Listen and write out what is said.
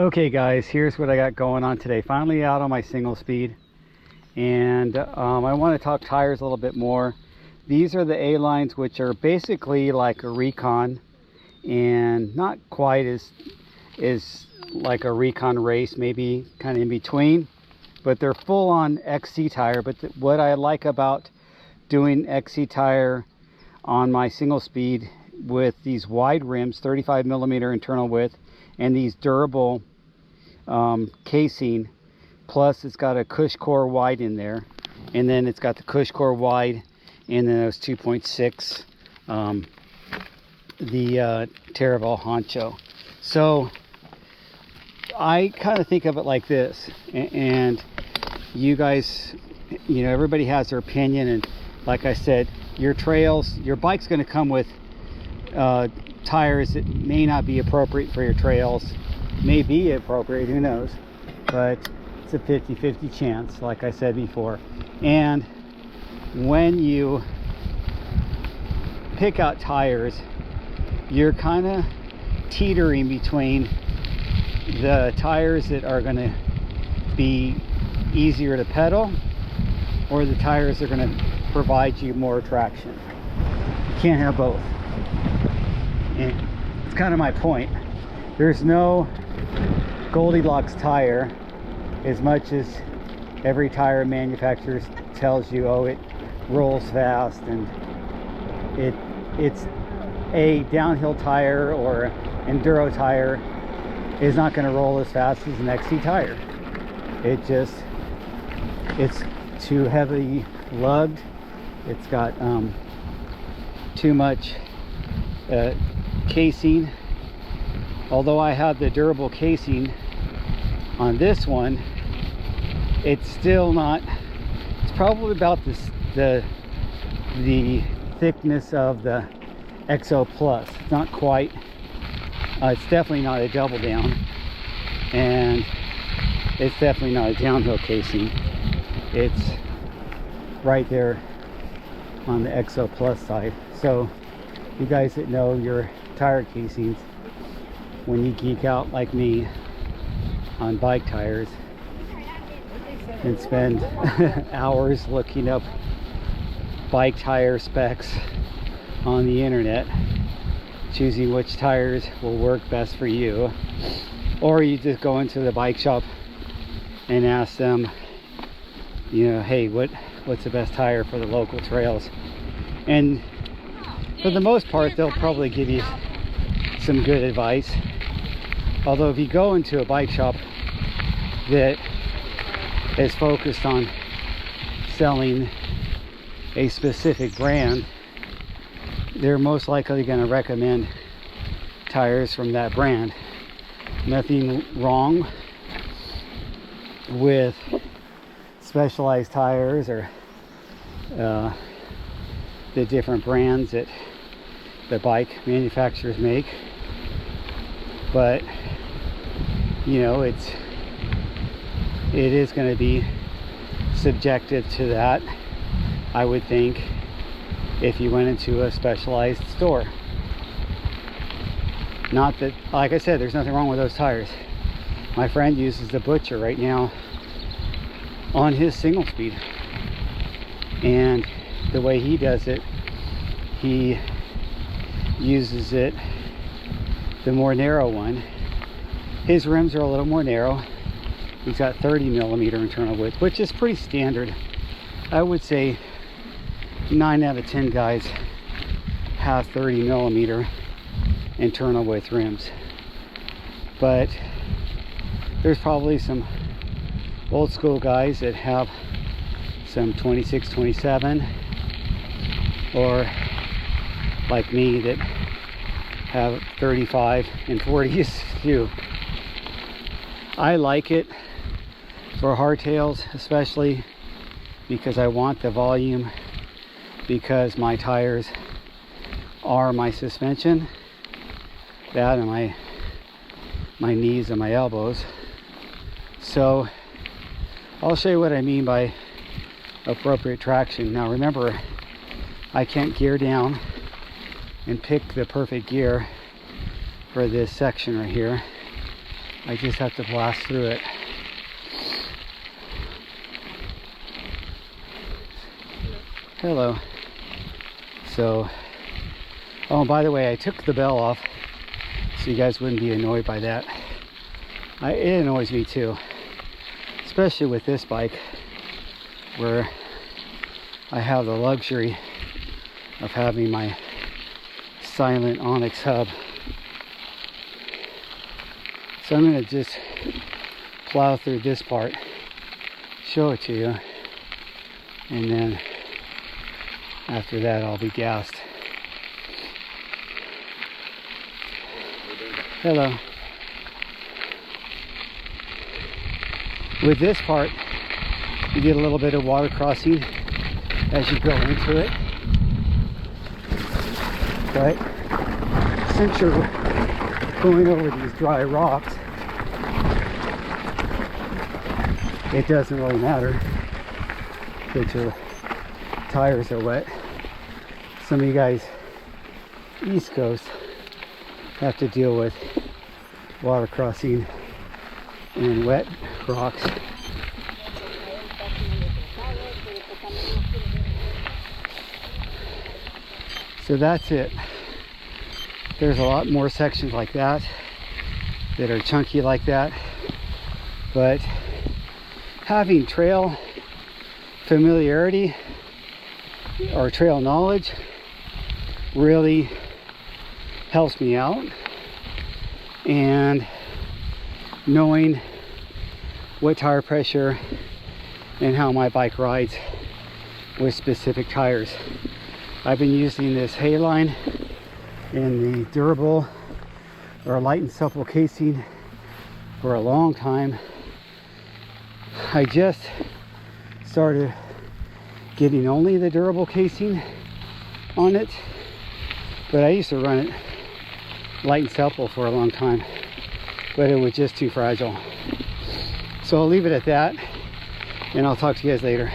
Okay guys, here's what I got going on today. Finally out on my single speed, and I want to talk tires a little bit more. These are the A lines, which are basically like a Recon, and not quite as like a Recon race, maybe kind of in between, but they're full on XC tire. But what I like about doing XC tire on my single speed with these wide rims, 35 millimeter internal width, and these durable casing, plus it's got a cush core wide in there, and then it's got the cush core wide, and then those 2.6 the Terravel honcho. So I kind of think of it like this, and you guys, you know, everybody has their opinion, and like I said, your trails, your bike's going to come with tires that may not be appropriate for your trails, may be appropriate, who knows, but it's a 50-50 chance, like I said before. And when you pick out tires, you're kind of teetering between the tires that are going to be easier to pedal, or the tires that are going to provide you more traction. You can't have both. And it's kind of my point. There's no Goldilocks tire, as much as every tire manufacturer tells you, oh, it rolls fast, and it's a downhill tire or enduro tire is not going to roll as fast as an XC tire. It's too heavily lugged. It's got too much casing. Although I have the durable casing on this one, it's still not, it's probably about the thickness of the XO Plus. It's not quite, it's definitely not a double down, and it's definitely not a downhill casing. It's right there on the XO Plus side. So you guys that know your tire casings, when you geek out like me on bike tires and spend hours looking up bike tire specs on the internet, choosing which tires will work best for you, or you just go into the bike shop and ask them, you know, hey, what's the best tire for the local trails? And for the most part, they'll probably give you some good advice. Although if you go into a bike shop that is focused on selling a specific brand, they're most likely going to recommend tires from that brand. Nothing wrong with Specialized tires or the different brands that the bike manufacturers make, but you know, it is going to be subjective to that, I would think, if you went into a Specialized store. Not that, like I said, there's nothing wrong with those tires. My friend uses the Butcher right now on his single speed, and the way he does it, he uses it the more narrow one. His rims are a little more narrow. He's got 30 millimeter internal width, which is pretty standard. I would say 9 out of 10 guys have 30 millimeter internal width rims, but there's probably some old school guys that have some 26, 27, or like me that have 35 and 40s too. I like it for hardtails, especially because I want the volume, because my tires are my suspension, that and my knees and my elbows. So I'll show you what I mean by appropriate traction. Now remember, I can't gear down and pick the perfect gear for this section right here. I just have to blast through it. Hello. So, oh, by the way, I took the bell off so you guys wouldn't be annoyed by that. It annoys me too, especially with this bike where I have the luxury of having my silent Onyx hub. So I'm going to just plow through this part, show it to you, and then after that I'll be gassed. Hello. With this part, you get a little bit of water crossing as you go into it. But since you're going over these dry rocks, it doesn't really matter that your tires are wet. Some of you guys East Coast have to deal with water crossing and wet rocks. So that's it. There's a lot more sections like that are chunky like that, but having trail familiarity or trail knowledge really helps me out, and knowing what tire pressure and how my bike rides with specific tires. I've been using this Hayline in the durable or light and supple casing for a long time. I just started getting only the durable casing on it, but I used to run it light and supple for a long time, but it was just too fragile. So I'll leave it at that, and I'll talk to you guys later.